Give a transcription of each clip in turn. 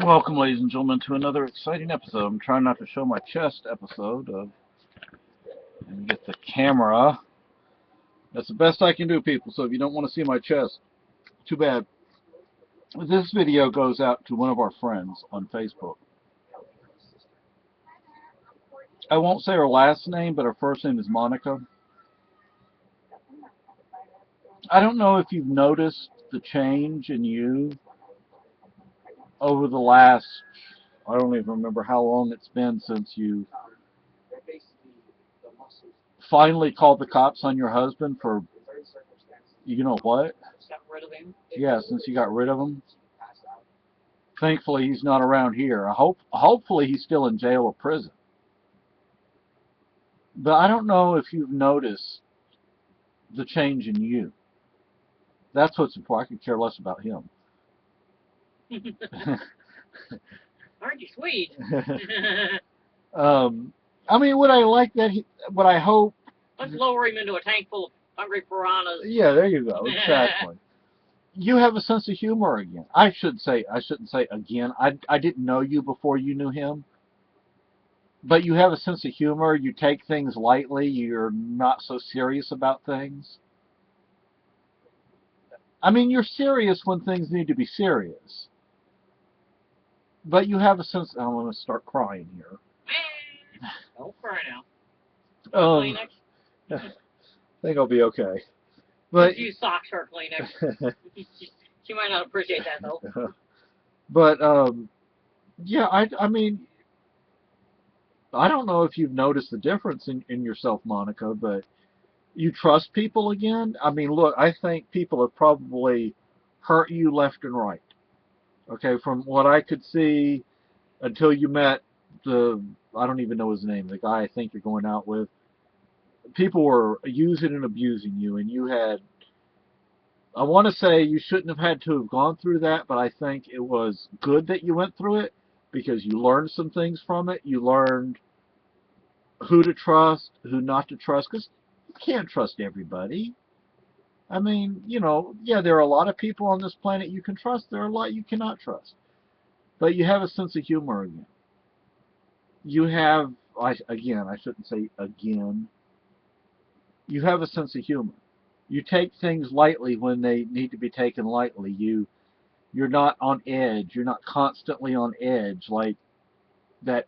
Welcome, ladies and gentlemen, to another exciting episode. I'm trying not to show my chest episode of and get the camera. That's the best I can do, people. So if you don't want to see my chest, too bad. This video goes out to one of our friends on Facebook. I won't say her last name, but her first name is Monica. I don't know if you've noticed the change in you over the last, I don't even remember how long it's been since you finally called the cops on your husband for, you know what? Yeah, since you got rid of him. Thankfully, he's not around here. Hopefully, he's still in jail or prison. But I don't know if you've noticed the change in you. That's what's important. I could care less about him. Aren't you sweet? I mean, would I like that? Would I hope? Let's lower him into a tank full of hungry piranhas. Yeah, there you go. Exactly. You have a sense of humor again. I shouldn't say again. I didn't know you before you knew him. But you have a sense of humor. You take things lightly. You're not so serious about things. I mean, you're serious when things need to be serious. But you have a sense. I'm going to start crying here. Don't cry now. I think I'll be okay. But use socks for Kleenex. She might not appreciate that though. But yeah, I mean, I don't know if you've noticed the difference in yourself, Monica, but you trust people again. I mean, look, I think people have probably hurt you left and right. Okay, from what I could see until you met the, I don't even know his name, the guy I think you're going out with. People were using and abusing you, and you had, I want to say you shouldn't have had to have gone through that, but I think it was good that you went through it because you learned some things from it. You learned who to trust, who not to trust, because you can't trust everybody. I mean, you know, yeah, there are a lot of people on this planet you can trust. There are a lot you cannot trust. But you have a sense of humor again. You have, again, I shouldn't say again, you have a sense of humor. You take things lightly when they need to be taken lightly. You're not on edge. You're not constantly on edge like that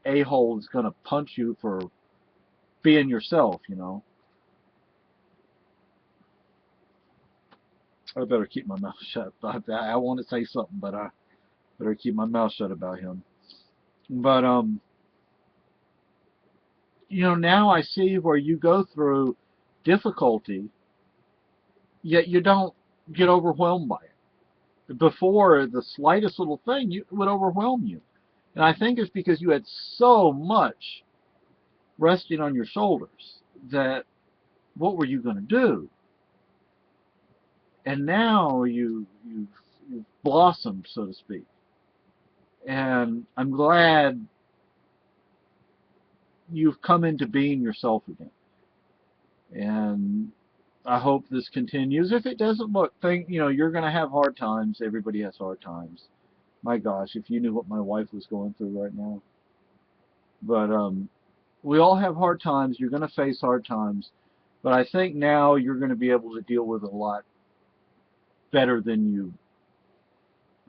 a-hole is going to punch you for being yourself, you know. I better keep my mouth shut. I want to say something, but I better keep my mouth shut about him. But you know, now I see where you go through difficulty, yet you don't get overwhelmed by it. Before, the slightest little thing would overwhelm you. And I think it's because you had so much resting on your shoulders that what were you going to do? And now you've blossomed, so to speak. And I'm glad you've come into being yourself again. And I hope this continues. If it doesn't, look, you know, you're going to have hard times. Everybody has hard times. My gosh, if you knew what my wife was going through right now. But we all have hard times. You're going to face hard times. But I think now you're going to be able to deal with it a lot better than you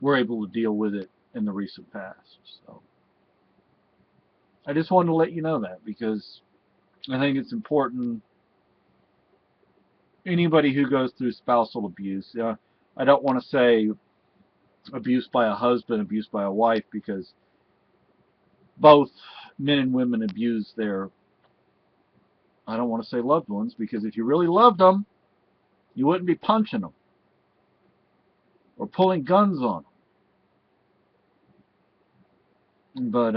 were able to deal with it in the recent past. So I just wanted to let you know that because I think it's important. Anybody who goes through spousal abuse, I don't want to say abuse by a husband, abuse by a wife, because both men and women abuse their, I don't want to say loved ones, because if you really loved them, you wouldn't be punching them or pulling guns on them. But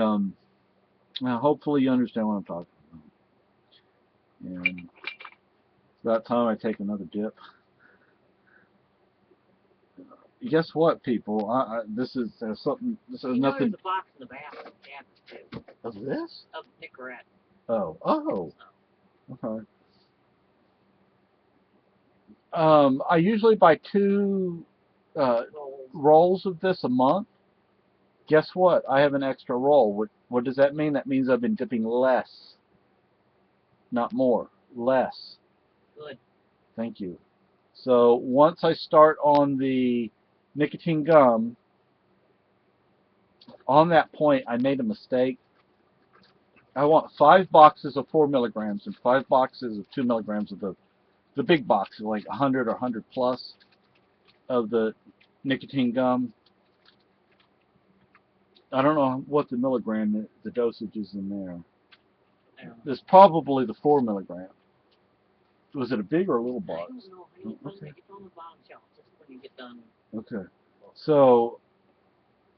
now hopefully you understand what I'm talking about. And it's about time I take another dip. Guess what, people? This is something. This is nothing. There's a box in the bathroom. Yeah. Of this? Of Nicorette. Oh. Okay. I usually buy two rolls of this a month, Guess what? I have an extra roll. What does that mean? That means I've been dipping less, not more, less. Good. Thank you. So once I start on the nicotine gum, on that point I made a mistake. I want 5 boxes of 4 milligrams and 5 boxes of 2 milligrams of the big box, like 100 or 100 plus of the nicotine gum. I don't know what the milligram, the dosage is in there. There's probably the 4 milligram. Was it a big or a little box? I don't know. Okay. It's on the bottom shelf just when you get done. Okay. So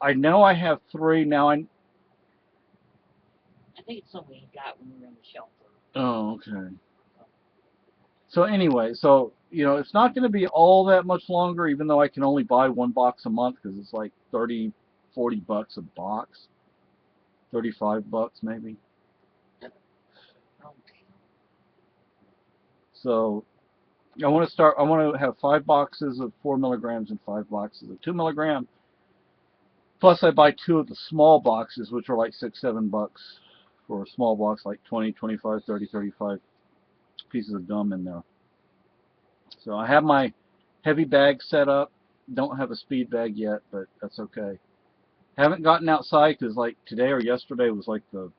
I know I have 3 now. I think it's something you got when you were in the shelter. Oh, okay. So anyway, so you know, it's not going to be all that much longer, even though I can only buy 1 box a month because it's like 30, 40 bucks a box, 35 bucks maybe. So I want to have 5 boxes of 4 milligrams and 5 boxes of 2 milligram. Plus I buy 2 of the small boxes, which are like 6, 7 bucks for a small box, like 20, 25, 30, 35 pieces of gum in there. So I have my heavy bag set up. Don't have a speed bag yet, but that's okay. Haven't gotten outside because like today or yesterday was like the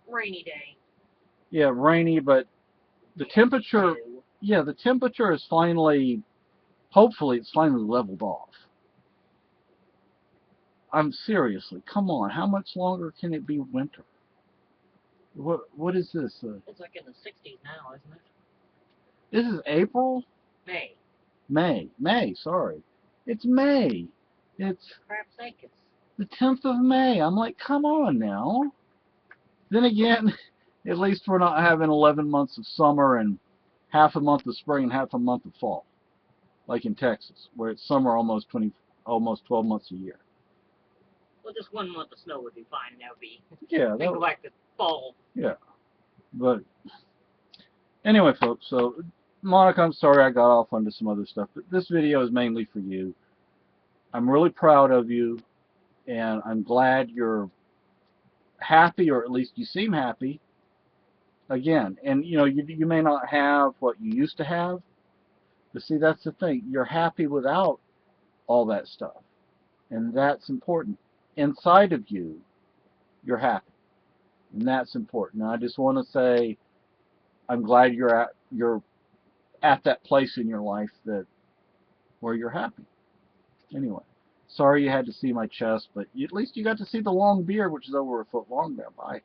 Rainy day. yeah, rainy, but the temperature, yeah, the temperature is finally, hopefully it's finally leveled off. I'm seriously, come on, how much longer can it be winter? What is this? It's like in the 60s now, isn't it? This is April? May, sorry. It's May. It's Crap's sake, it's the 10th of May. I'm like, come on now. Then again, at least we're not having 11 months of summer and half a month of spring and half a month of fall, like in Texas, where it's summer almost 12 months a year. well, just 1 month of snow would be fine, and that would be. Yeah, Then go back to fall. yeah. But anyway, folks, so Monica, I'm sorry I got off onto some other stuff, but this video is mainly for you. I'm really proud of you, and I'm glad you're happy, or at least you seem happy. Again, and you know, you may not have what you used to have, but see, that's the thing. You're happy without all that stuff, and that's important. Inside of you, you're happy, and that's important. And I just want to say, I'm glad you're at that place in your life where you're happy. Anyway, sorry you had to see my chest, but at least you got to see the long beard, which is over a foot long there. Bye.